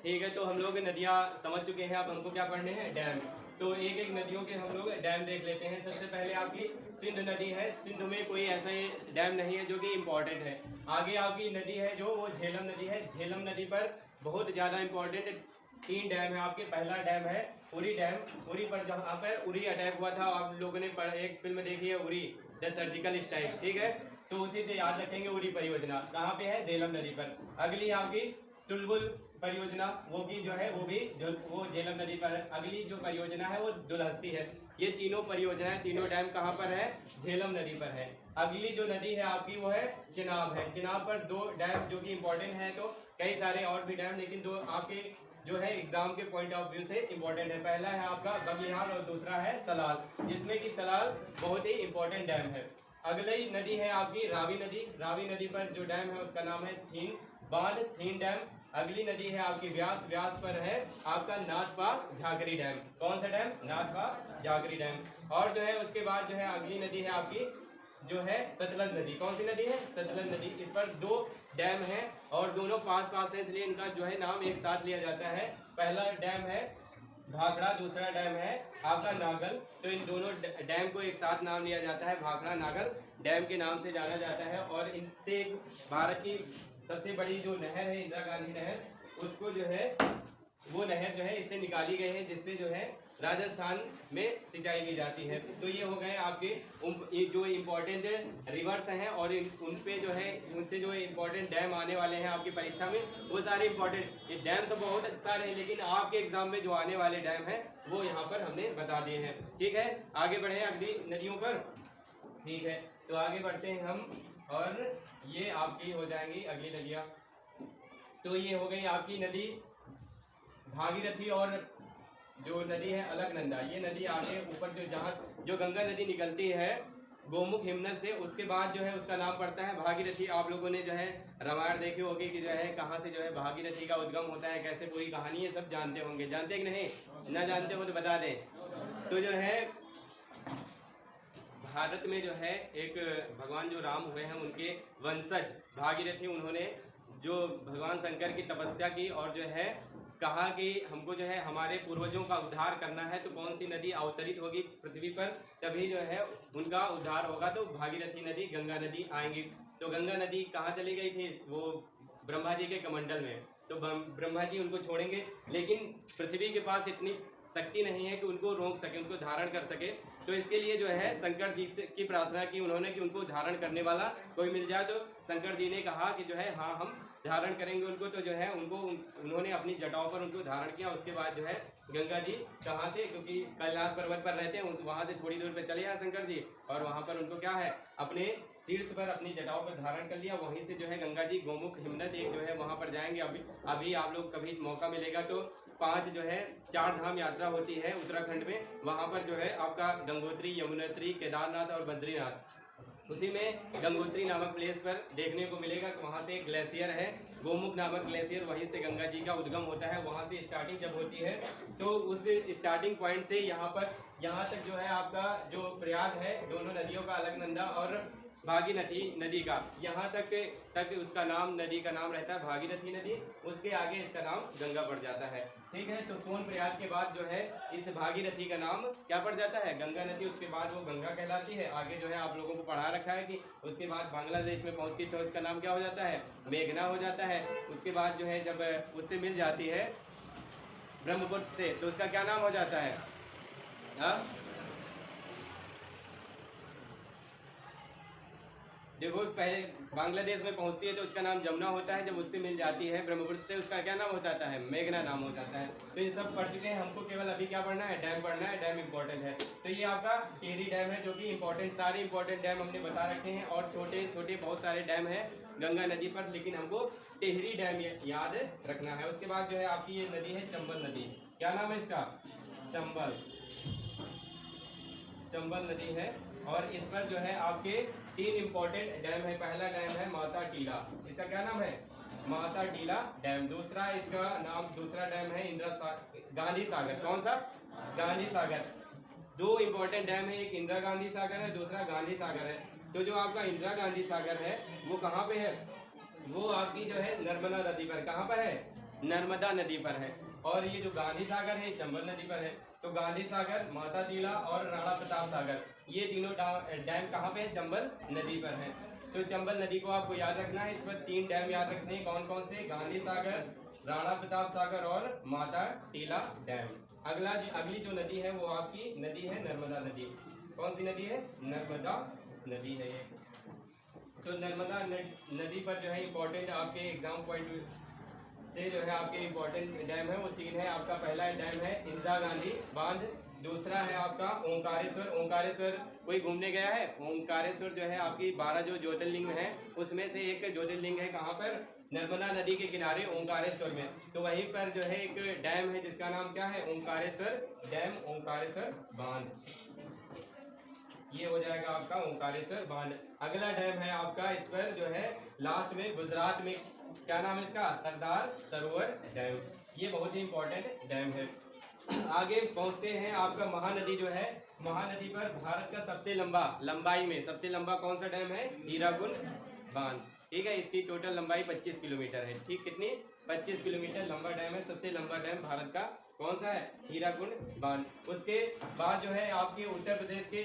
ठीक है, तो हम लोग नदियाँ समझ चुके हैं, अब हमको क्या पढ़ने हैं, डैम। तो एक एक नदियों के हम लोग डैम देख लेते हैं। सबसे पहले आपकी सिंध नदी है। सिंध में कोई ऐसा डैम नहीं है जो कि इम्पोर्टेंट है। आगे आपकी नदी है जो वो झेलम नदी है। झेलम नदी पर बहुत ज़्यादा इम्पोर्टेंट 3 डैम है आपके। पहला डैम है उरी डैम। उरी पर जहाँ पर उरी अटैक हुआ था, आप लोगों ने एक फिल्म देखी है उरी द सर्जिकल स्ट्राइक, ठीक है, तो उसी से याद रखेंगे उरी परियोजना। कहाँ पे है, झेलम नदी पर। अगली आपकी तुलबुल परियोजना, वो भी जो है वो भी वो झेलम नदी पर है। अगली जो परियोजना है वो दुलहस्ती है। ये तीनों परियोजनाएं, तीनों डैम कहाँ पर है, झेलम नदी पर है। अगली जो नदी है आपकी वो है चिनाब है। चिनाब पर 2 डैम जो कि इम्पोर्टेंट है, तो कई सारे और भी डैम, लेकिन 2 आपके जो है एग्जाम के पॉइंट ऑफ व्यू से इम्पोर्टेंट है। पहला है आपका बगलिहाल और दूसरा है सलाल, जिसमें कि सलाल बहुत ही इम्पोर्टेंट डैम है। अगली नदी है आपकी रावी नदी। रावी नदी पर जो डैम है उसका नाम है थीन बांध, थीन डैम। अगली नदी है आपकी व्यास। व्यास पर है आपका नाथपा झाकरी डैम। कौन सा डैम, नाथपा झाकरी डैम। और जो है उसके बाद जो है अगली नदी है आपकी जो है सतलज नदी। कौन सी नदी है, सतलज नदी। इस पर 2 डैम हैं और दोनों पास पास है, इसलिए इनका जो है नाम एक साथ लिया जाता है। पहला डैम है भाखड़ा, दूसरा डैम है आपका नागल। तो इन दोनों डैम को एक साथ नाम लिया जाता है, भाखड़ा नागल डैम के नाम से जाना जाता है। और इनसे भारत की सबसे बड़ी जो नहर है इंदिरा गांधी नहर, उसको जो है वो नहर जो है इससे निकाली गई है, जिससे जो है राजस्थान में सिंचाई की जाती है। तो ये हो गए आपके जो इम्पोर्टेंट रिवर्स हैं, और उन पे जो है उनसे जो इम्पोर्टेंट डैम आने वाले हैं आपकी परीक्षा में, वो सारे इम्पोर्टेंट। ये डैम सब बहुत सारे हैं, लेकिन आपके एग्जाम में जो आने वाले डैम हैं वो यहाँ पर हमने बता दिए हैं। ठीक है, आगे बढ़े अगली नदियों पर। ठीक है, तो आगे बढ़ते हैं हम, और ये आपकी हो जाएंगी अगली नदियाँ। तो ये हो गई आपकी नदी भागीरथी, और जो नदी है अलकनंदा। ये नदी आगे ऊपर जो जहाँ जो गंगा नदी निकलती है गोमुख हिमनद से, उसके बाद जो है उसका नाम पड़ता है भागीरथी। आप लोगों ने जो है रामायण देखी होगी कि जो है कहाँ से जो है भागीरथी का उद्गम होता है, कैसे पूरी कहानी है, सब जानते होंगे। जानते कि नहीं, ना जानते हो तो बता दें। तो जो है भारत में जो है एक भगवान जो राम हुए हैं उनके वंशज भागीरथी, उन्होंने जो भगवान शंकर की तपस्या की और जो है कहा कि हमको जो है हमारे पूर्वजों का उद्धार करना है, तो कौन सी नदी अवतरित होगी पृथ्वी पर, तभी जो है उनका उद्धार होगा। तो भागीरथी नदी, गंगा नदी आएंगी। तो गंगा नदी कहाँ चली गई थी, वो ब्रह्मा जी के कमंडल में। तो ब्रह्मा जी उनको छोड़ेंगे, लेकिन पृथ्वी के पास इतनी शक्ति नहीं है कि उनको रोक सके, उनको धारण कर सके। तो इसके लिए जो है शंकर जी से की प्रार्थना की उन्होंने कि उनको धारण करने वाला कोई मिल जाए। तो शंकर जी ने कहा कि जो है हाँ हम धारण करेंगे उनको। तो जो है उन्होंने अपनी जटाओं पर उनको धारण किया। उसके बाद जो है गंगा जी कहाँ से, क्योंकि कैलाश पर्वत पर रहते हैं, वहाँ से थोड़ी दूर पे चले आए शंकर जी, और वहाँ पर उनको क्या है अपने शीर्ष पर अपनी जटाओं पर धारण कर लिया। वहीं से जो है गंगा जी गोमुख हिमनद एक जो है वहाँ पर जाएंगे। अभी आप लोग कभी मौका मिलेगा तो 5 जो है 4 धाम यात्रा होती है उत्तराखंड में। वहाँ पर जो है आपका गंगोत्री, यमुनोत्री, केदारनाथ और बद्रीनाथ, उसी में गंगोत्री नामक प्लेस पर देखने को मिलेगा। वहाँ से एक ग्लेशियर है गोमुख नामक ग्लेशियर, वहीं से गंगा जी का उद्गम होता है। वहाँ से स्टार्टिंग जब होती है तो उस स्टार्टिंग पॉइंट से यहाँ तक जो है आपका जो प्रयाग है, दोनों नदियों का अलकनंदा और भागीरथी नदी का, यहाँ तक उसका नाम, नदी का नाम रहता है भागीरथी नदी। उसके आगे इसका नाम गंगा पड़ जाता है। ठीक है, तो सोन प्रयाग के बाद जो है इस भागीरथी का नाम क्या पड़ जाता है, गंगा नदी। उसके बाद वो गंगा कहलाती है। आगे जो है आप लोगों को पढ़ा रखा है कि उसके बाद बांग्लादेश में पहुँचती तो इसका नाम क्या हो जाता है, मेघना हो जाता है। उसके बाद जो है जब उससे मिल जाती है ब्रह्मपुत्र से, तो उसका क्या नाम हो जाता है, हाँ देखो, पहले बांग्लादेश में पहुंचती है तो उसका नाम जमुना होता है। जब उससे मिल जाती है ब्रह्मपुत्र से, उसका क्या नाम हो जाता है, मेघना नाम हो जाता है। तो ये सब पढ़ चुके हैं, हमको केवल अभी क्या पढ़ना है, डैम पढ़ना है। डैम इंपॉर्टेंट है। तो ये आपका टिहरी डैम है, जो कि इंपॉर्टेंट, सारे इंपॉर्टेंट डैम हमने बता रखे हैं, और छोटे छोटे बहुत सारे डैम हैं गंगा नदी पर, लेकिन हमको टिहरी डैम याद रखना है। उसके बाद जो है आपकी ये नदी है चंबल नदी। क्या नाम है इसका, चंबल नदी है। और इस पर जो है आपके 3 इंपॉर्टेंट डैम है। पहला डैम है माता टीला, इसका क्या नाम है, माता टीला डैम। दूसरा इसका नाम, दूसरा डैम है गांधी सागर। कौन सा, गांधी सागर। 2 इंपॉर्टेंट डैम है, एक इंदिरा गांधी सागर है, दूसरा गांधी सागर है। तो जो आपका इंदिरा गांधी सागर है वो कहाँ पे है, वो आपकी जो है नर्मदा नदी पर। कहाँ पर है, नर्मदा नदी पर है। और ये जो गांधी सागर है चंबल नदी पर है। तो गांधी सागर, माता टीला और राणा प्रताप सागर, ये तीनों डैम कहाँ पे है? चंबल नदी पर है। तो चंबल नदी को आपको याद रखना है। इस पर 3 डैम याद रखने हैं। कौन कौन से? गांधी सागर, राणा प्रताप सागर और माता टीला डैम। अगली जो नदी है वो आपकी नदी है नर्मदा नदी। कौन सी नदी है? नर्मदा नदी है ये। तो नर्मदा नदी पर जो है इम्पोर्टेंट आपके एग्जाम पॉइंट से जो है आपके इम्पोर्टेंट डैम है वो 3 है। आपका पहला डैम है इंदिरा गांधी बांध, दूसरा है आपका ओंकारेश्वर। ओंकारेश्वर कोई घूमने गया है? ओंकारेश्वर जो है आपकी 12 जो ज्योतिर्लिंग है उसमें से एक ज्योतिर्लिंग है। कहाँ पर? नर्मदा नदी के किनारे ओंकारेश्वर में। तो वहीं पर जो है एक डैम है जिसका नाम क्या है? ओंकारेश्वर डैम, ओंकारेश्वर बांध। ये हो जाएगा आपका ओंकारेश्वर बांध। अगला डैम है आपका इस पर जो है लास्ट में गुजरात में, क्या नाम है इसका? सरदार सरोवर डैम। ये बहुत ही इंपॉर्टेंट डैम है। आगे पहुंचते हैं। आपका महानदी जो है, महानदी पर भारत का सबसे लंबाई में सबसे लंबा कौन सा डैम है? हीराकुंड बांध। ठीक है, इसकी टोटल लंबाई 25 किलोमीटर है। ठीक, कितनी? 25 किलोमीटर लंबा डैम है। सबसे लंबा डैम भारत का कौन सा है? हीराकुंड बांध। उसके बाद जो है आपके उत्तर प्रदेश के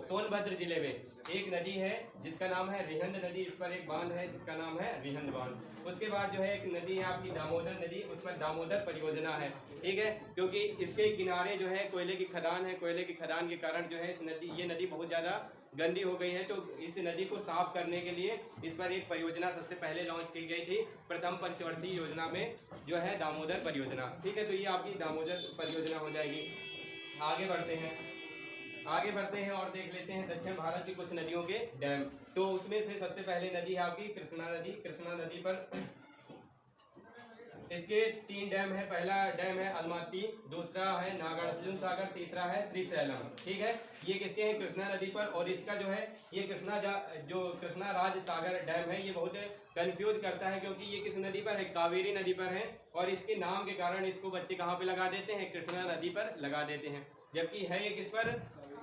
सोनभद्र जिले में एक नदी है जिसका नाम है रिहंद नदी। इस पर एक बांध है जिसका नाम है रिहंद बांध। उसके बाद जो है एक नदी है आपकी दामोदर नदी, उस पर दामोदर परियोजना है। ठीक है, क्योंकि इसके किनारे जो है कोयले की खदान है। कोयले की खदान के कारण जो है ये नदी बहुत ज़्यादा गंदी हो गई है। तो इस नदी को साफ करने के लिए इस पर एक परियोजना सबसे पहले लॉन्च की गई थी प्रथम पंचवर्षीय योजना में, जो है दामोदर परियोजना। ठीक है, तो ये आपकी दामोदर परियोजना हो जाएगी। आगे बढ़ते हैं और देख लेते हैं दक्षिण भारत की कुछ नदियों के डैम। तो उसमें से सबसे पहले नदी है आपकी कृष्णा नदी। कृष्णा नदी पर इसके 3 डैम है। पहला डैम है अलमाटी, दूसरा है नागार्जुन सागर, तीसरा है श्रीशैलम। ठीक है, ये किसके हैं? कृष्णा नदी पर। और इसका जो है ये कृष्णा राज सागर डैम है, ये बहुत कंफ्यूज करता है क्योंकि ये किस नदी पर है? कावेरी नदी पर है। और इसके नाम के कारण इसको बच्चे कहाँ पे लगा देते हैं? कृष्णा नदी पर लगा देते हैं, जबकि है ये किस पर?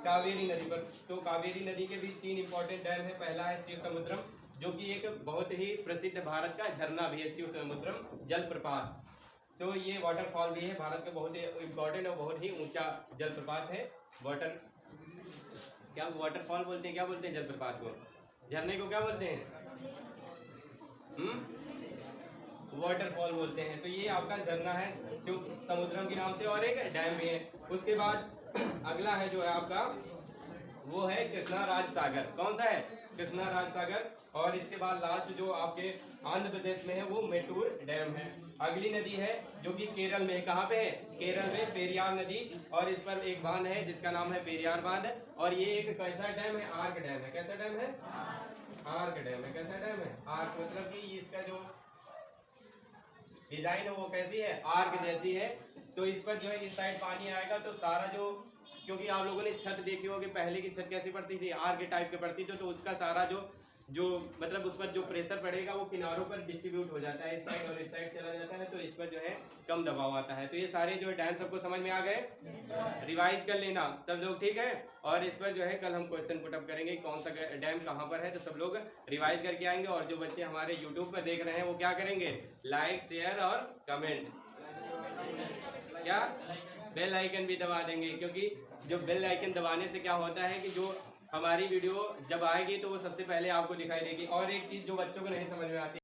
कावेरी नदी पर। तो कावेरी नदी के भी 3 इंपॉर्टेंट डैम है। पहला है शिव समुद्रम, जो कि एक बहुत ही प्रसिद्ध भारत का झरना भी है, शिव समुद्रम जलप्रपात। तो ये वाटरफॉल भी है, भारत का बहुत ही इम्पोर्टेंट और बहुत ही ऊंचा जलप्रपात है। वाटरफॉल बोलते हैं, क्या बोलते हैं जलप्रपात को? झरने को क्या बोलते हैं? वाटरफॉल बोलते हैं। तो ये आपका झरना है शिव समुद्रम के नाम से, और एक डैम भी है। उसके बाद अगला है जो है आपका वो है कृष्णा राज सागर। कौन सा है? कृष्णा राज सागर। और इसके बाद लास्ट जो आपके आंध्र प्रदेश में है वो मेटूर डैम है। अगली नदी है जो कि केरल में है। कहाँ पे है? केरल में पेरियार नदी, और इस पर एक बांध है जिसका नाम है पेरियार बांध। और ये एक कैसा डैम है? आर्क डैम है। कैसा डैम है? आर्क डैम है। कैसा डैम है? आर्क, मतलब कि इसका जो डिजाइन है वो कैसी है? आर्क जैसी है। तो इस पर जो है इस साइड पानी आएगा तो सारा जो, क्योंकि आप लोगों ने छत देखी होगी, पहले की छत कैसी पड़ती थी? आर्क टाइप के पड़ती थी। तो उसका सारा जो मतलब उस पर जो प्रेशर पड़ेगा वो किनारों पर डिस्ट्रीब्यूट हो जाता है, इस साइड और इस साइड चला जाता है। तो इस पर जो है कम दबाव आता है। तो ये सारे जो डैम सबको समझ में आ गए? रिवाइज कर लेना सब लोग, ठीक है। और इस पर जो है कल हम क्वेश्चन पुटअप करेंगे कौन सा डैम कहाँ पर है, तो सब लोग रिवाइज करके आएंगे। और जो बच्चे हमारे यूट्यूब पर देख रहे हैं वो क्या करेंगे? लाइक, शेयर और कमेंट, क्या बेल आइकन भी दबा देंगे, क्योंकि जो बेल आइकन दबाने से क्या होता है कि जो हमारी वीडियो जब आएगी तो वो सबसे पहले आपको दिखाई देगी। और एक चीज़ जो बच्चों को नहीं समझ में आती